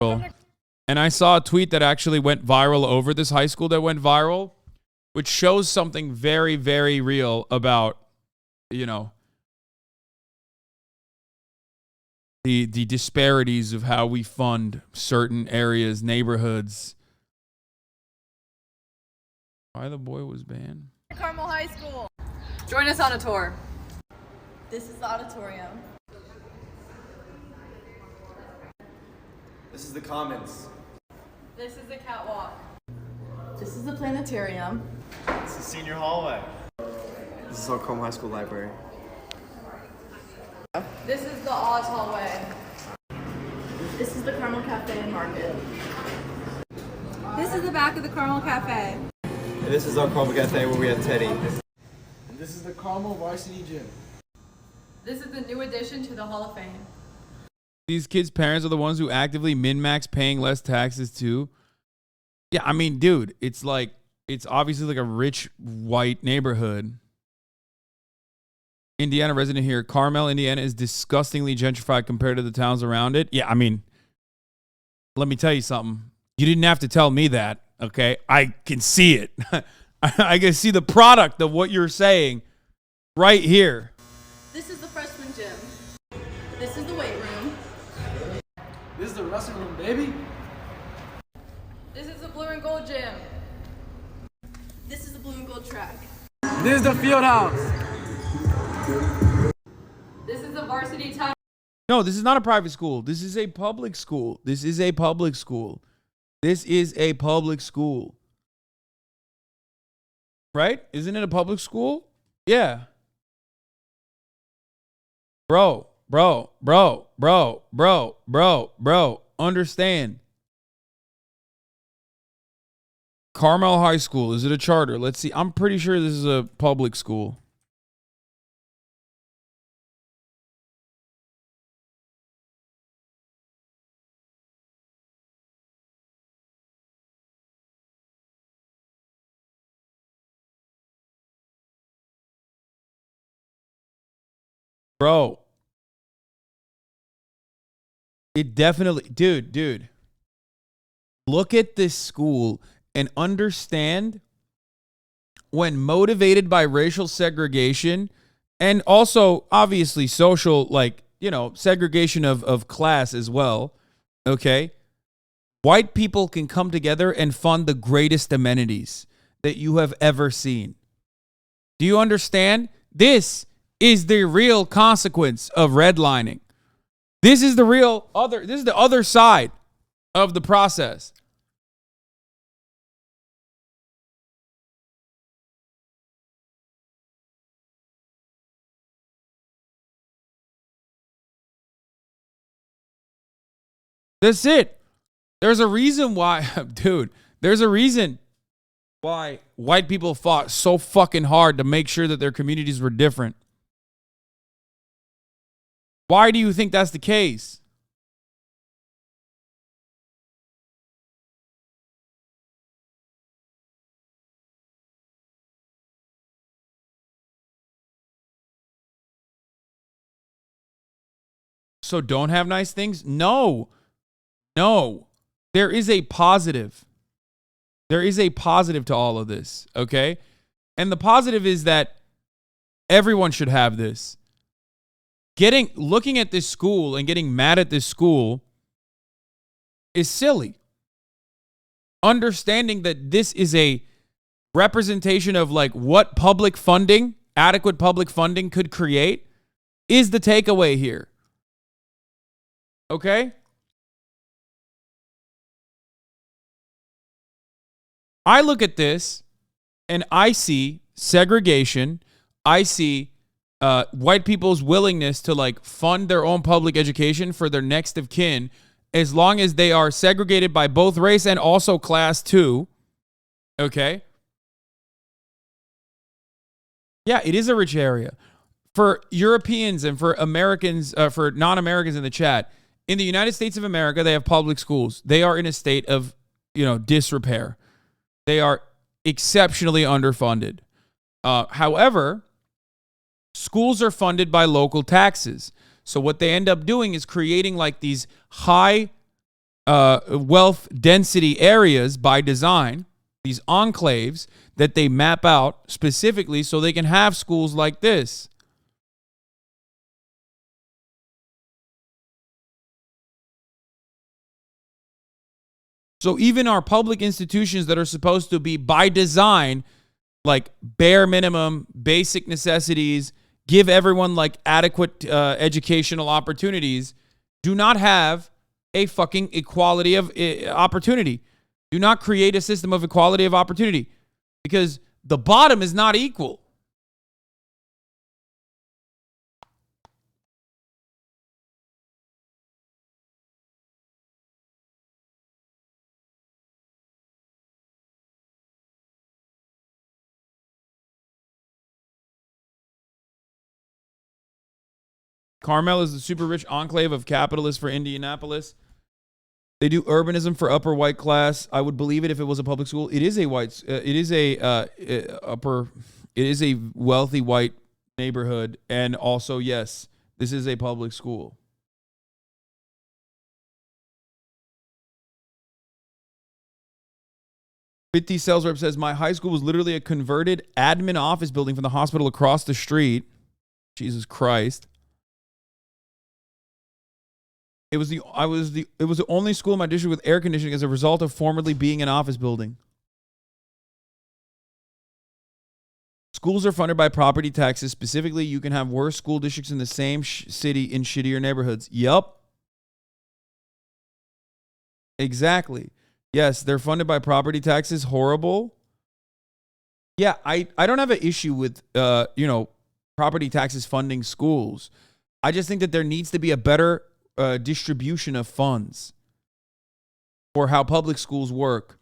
And I saw a tweet that actually went viral over this high school that went viral, which shows something very, very real about, you know, the disparities of how we fund certain areas, neighborhoods. Why the boy was banned? Carmel High School. Join us on a tour. This is the auditorium. This is the Commons. This is the catwalk. This is the planetarium. This is Senior Hallway. This is our Carmel High School Library. This is the Oz hallway. This is the Carmel Cafe and Market. This is the back of the Carmel Cafe. And this is our Carmel Cafe where we have Teddy. And this is the Carmel Varsity Gym. This is the new addition to the Hall of Fame. These kids' parents are the ones who actively min-max paying less taxes too. Yeah, I mean, dude, it's like, it's obviously like a rich white neighborhood. Indiana resident here. Carmel, Indiana is disgustingly gentrified compared to the towns around it. Yeah, I mean, let me tell you something. You didn't have to tell me that, okay? I can see it. I can see the product of what you're saying right here. This is the freshman gym. This is the weight room. This is the wrestling room, baby. This is the blue and gold gym. This is the blue and gold track. This is the field house. This is the varsity town. No, this is not a private school. This is a public school. This is a public school. This is a public school. Right? Isn't it a public school? Yeah. Bro. Understand. Carmel High School. Is it a charter? Let's see. I'm pretty sure this is a public school. Bro. It definitely, dude. Look at this school and understand when motivated by racial segregation and also obviously social, like, you know, segregation of class as well. Okay. White people can come together and fund the greatest amenities that you have ever seen. Do you understand? This is the real consequence of redlining. This is the other side of the process. That's it. There's a reason why, dude, there's a reason why white people fought so fucking hard to make sure that their communities were different. Why do you think that's the case? So don't have nice things? No. There is a positive. There is a positive to all of this, okay? And the positive is that everyone should have this. Looking at this school and getting mad at this school is silly. Understanding that this is a representation of like what public funding, adequate public funding could create is the takeaway here. Okay? I look at this and I see segregation. I see white people's willingness to like fund their own public education for their next of kin as long as they are segregated by both race and also class too. Okay? Yeah, it is a rich area. For Europeans and for Americans, for non-Americans in the chat, in the United States of America, they have public schools. They are in a state of, disrepair. They are exceptionally underfunded. However, schools are funded by local taxes. So what they end up doing is creating like these high wealth density areas by design, these enclaves that they map out specifically so they can have schools like this. So even our public institutions that are supposed to be by design, like bare minimum, basic necessities, give everyone like adequate educational opportunities, do not have a fucking equality of opportunity. Do not create a system of equality of opportunity because the bottom is not equal. Carmel is the super rich enclave of capitalists for Indianapolis. They do urbanism for upper white class. I would believe it if it was a public school. It is a white. It is a upper. It is a wealthy white neighborhood, and also yes, this is a public school. Fifty sales rep says my high school was literally a converted admin office building from the hospital across the street. Jesus Christ. It was the only school in my district with air conditioning as a result of formerly being an office building. Schools are funded by property taxes. Specifically, you can have worse school districts in the same city in shittier neighborhoods. Yup. Exactly. Yes, they're funded by property taxes. Horrible. Yeah, I don't have an issue with property taxes funding schools. I just think that there needs to be a better distribution of funds for how public schools work.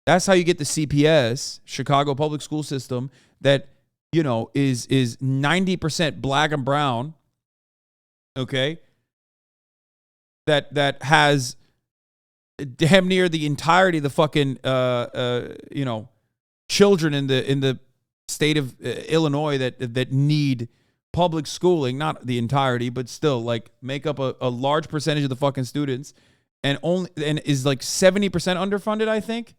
That's how you get the CPS, Chicago Public School System, that is 90% black and brown. Okay, that has damn near the entirety of the fucking children in the state of Illinois that need public schooling, not the entirety, but still like make up a large percentage of the fucking students, and is like 70% underfunded, I think.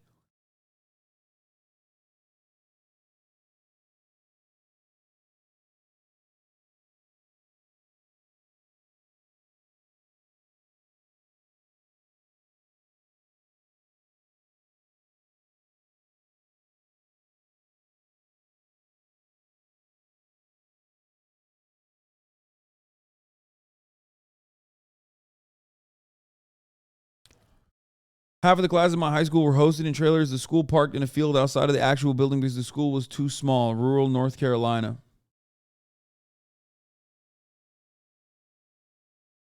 Half of the classes in my high school were hosted in trailers. The school parked in a field outside of the actual building because the school was too small. Rural North Carolina.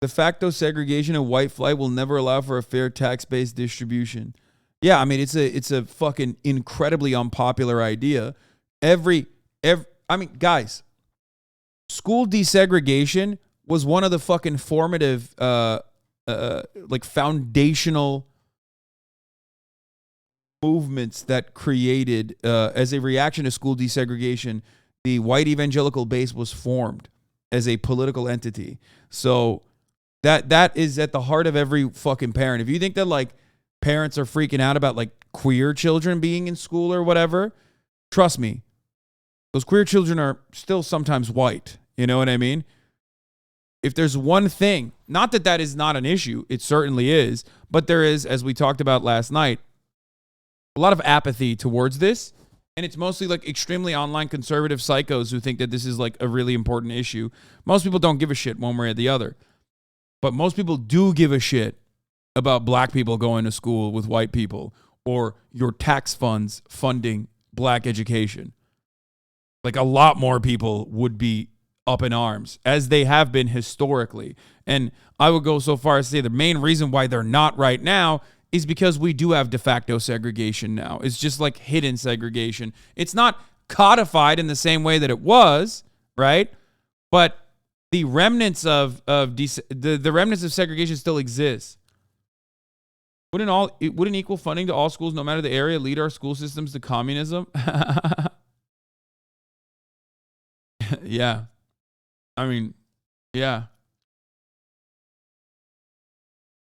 De facto segregation and white flight will never allow for a fair tax-based distribution. Yeah, I mean it's a fucking incredibly unpopular idea. Guys, school desegregation was one of the fucking formative like foundational movements that created as a reaction to school desegregation. The white evangelical base was formed as a political entity. So that is at the heart of every fucking parent. If you think that like parents are freaking out about like queer children being in school or whatever, trust me, those queer children are still sometimes white. You know what I mean? If there's one thing, not that that is not an issue, it certainly is, but there is, as we talked about last night, a lot of apathy towards this. And it's mostly like extremely online conservative psychos who think that this is like a really important issue. Most people don't give a shit one way or the other. But most people do give a shit about black people going to school with white people or your tax funds funding black education. Like a lot more people would be up in arms, as they have been historically. And I would go so far as to say the main reason why they're not right now is because we do have de facto segregation now. It's just like hidden segregation. It's not codified in the same way that it was, right? But the remnants of the remnants of segregation still exist. Wouldn't equal funding to all schools, no matter the area, lead our school systems to communism? Yeah. I mean, yeah.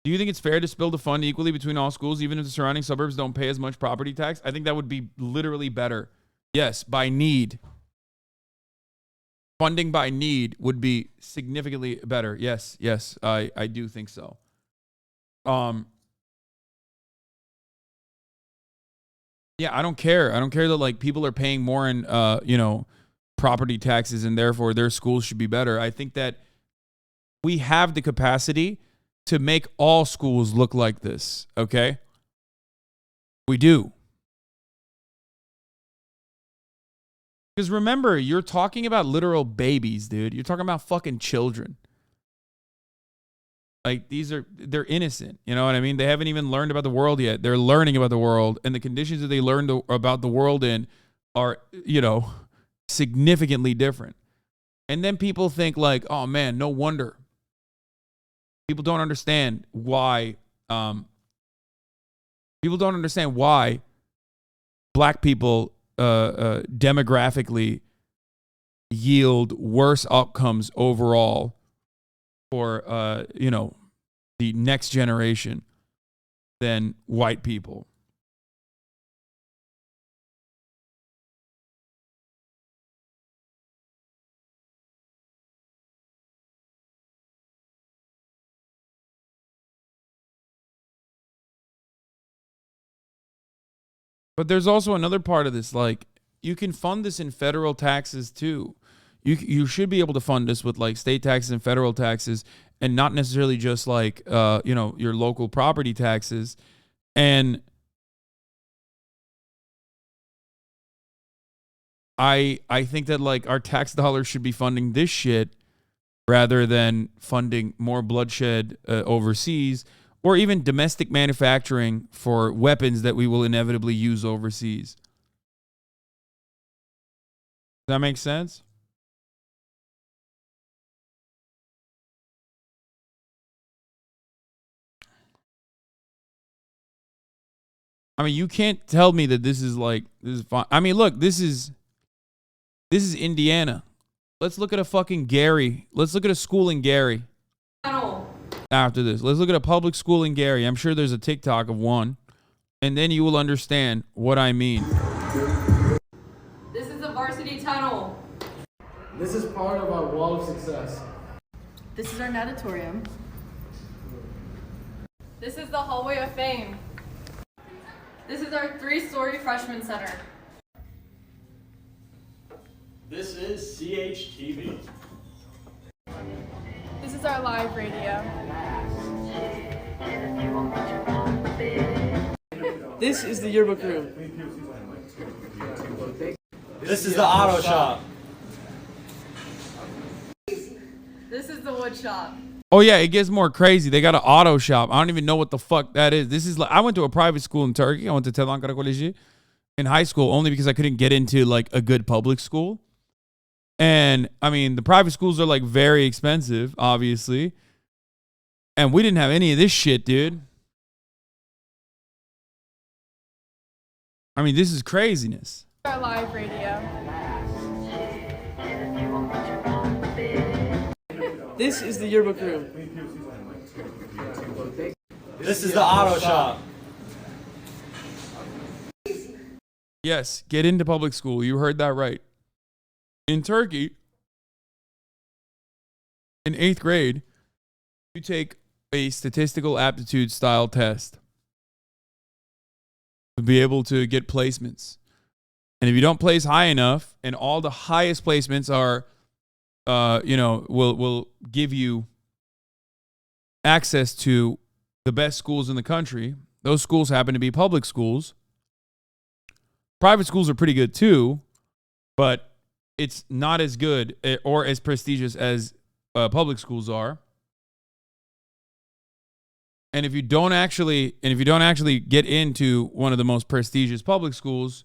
Do you think it's fair to split the fund equally between all schools, even if the surrounding suburbs don't pay as much property tax? I think that would be literally better. Yes, by need. Funding by need would be significantly better. Yes, I do think so. Yeah, I don't care. I don't care that like people are paying more in property taxes and therefore their schools should be better. I think that we have the capacity to make all schools look like this, okay? We do. Because remember, you're talking about literal babies, dude. You're talking about fucking children. Like, they're innocent. You know what I mean? They haven't even learned about the world yet. They're learning about the world, and the conditions that they learned about the world in are, significantly different. And then people think like, oh man, no wonder. People don't understand why. People don't understand why black people demographically yield worse outcomes overall for the next generation than white people. But there's also another part of this, like you can fund this in federal taxes too. You should be able to fund this with like state taxes and federal taxes, and not necessarily just like your local property taxes. And I think that like our tax dollars should be funding this shit rather than funding more bloodshed overseas, or even domestic manufacturing for weapons that we will inevitably use overseas. Does that make sense? I mean, you can't tell me that this is fine. I mean, look, this is Indiana. Let's look at a fucking Gary. Let's look at a school in Gary. After this, let's look at a public school in Gary. I'm sure there's a TikTok of one, and then you will understand what I mean. This is the varsity tunnel. This is part of our wall of success. This is our natatorium. This is the hallway of fame. This is our 3-story freshman center. This is CHTV. This is our live radio. This is the yearbook room. This is the auto shop. This is the wood shop. Oh yeah, it gets more crazy. They got an auto shop. I don't even know what the fuck that is. This is like, I went to a private school in Turkey. I went to Tehran Karakoliji in high school only because I couldn't get into like a good public school. And I mean, the private schools are like very expensive, obviously. And we didn't have any of this shit, dude. I mean, this is craziness. Our live radio. This is the yearbook room. This is the auto shop. Yes, get into public school. You heard that right. In Turkey, in 8th grade, you take a statistical aptitude style test to be able to get placements. And if you don't place high enough, and all the highest placements are, will give you access to the best schools in the country. Those schools happen to be public schools. Private schools are pretty good too, but it's not as good or as prestigious as public schools are. And if you don't actually get into one of the most prestigious public schools,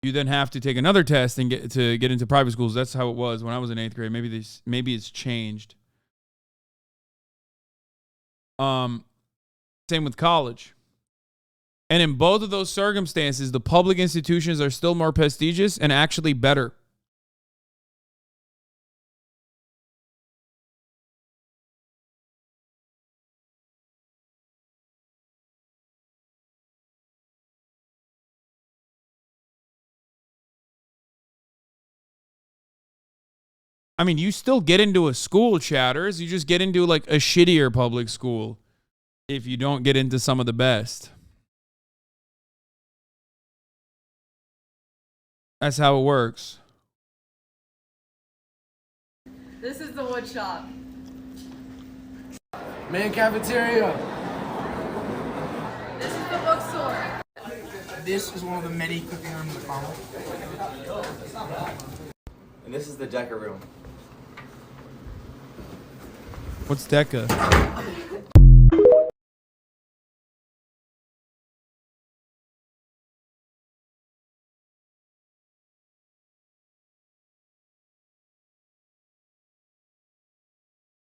you then have to take another test and get into private schools. That's how it was when I was in 8th grade. Maybe it's changed. Same with college. And in both of those circumstances, the public institutions are still more prestigious and actually better. I mean, you still get into a school, chatters. You just get into like a shittier public school if you don't get into some of the best. That's how it works. This is the wood shop. Man cafeteria. This is the bookstore. This is one of the many cooking rooms in Carmel. And this is the Decker room. What's Deca?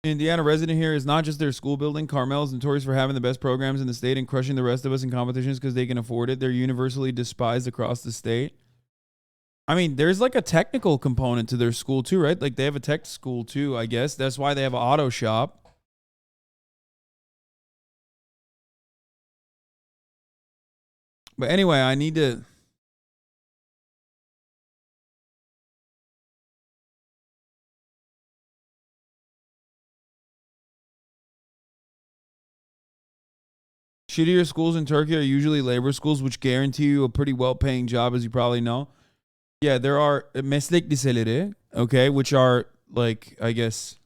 Indiana resident here is not just their school building. Carmel is notorious for having the best programs in the state and crushing the rest of us in competitions because they can afford it. They're universally despised across the state. I mean, there's like a technical component to their school too, right? Like they have a tech school too, I guess. That's why they have an auto shop. But anyway, I need to... Shittier schools in Turkey are usually labor schools, which guarantee you a pretty well-paying job, as you probably know. Yeah, there are meslek liseleri, okay, which are like, I guess,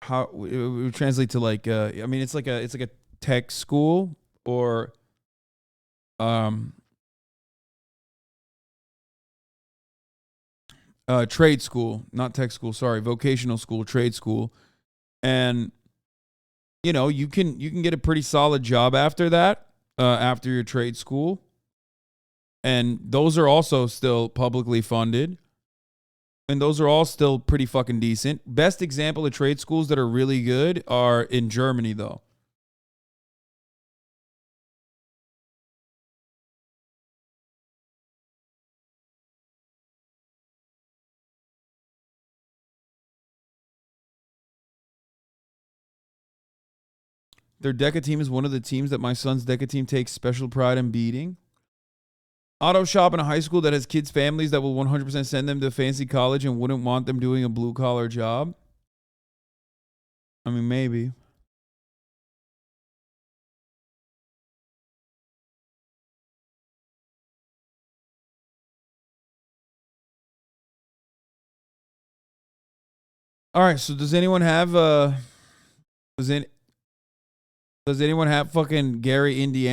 how it would translate to like, I mean, it's like a tech school or, trade school, not tech school. Sorry, vocational school, trade school, and you know, you can get a pretty solid job after that, after your trade school. And those are also still publicly funded. And those are all still pretty fucking decent. Best example of trade schools that are really good are in Germany, though. Their DECA team is one of the teams that my son's DECA team takes special pride in beating. Auto shop in a high school that has kids' families that will 100% send them to fancy college and wouldn't want them doing a blue-collar job. I mean, maybe. All right, so does anyone have does anyone have fucking Gary, Indiana?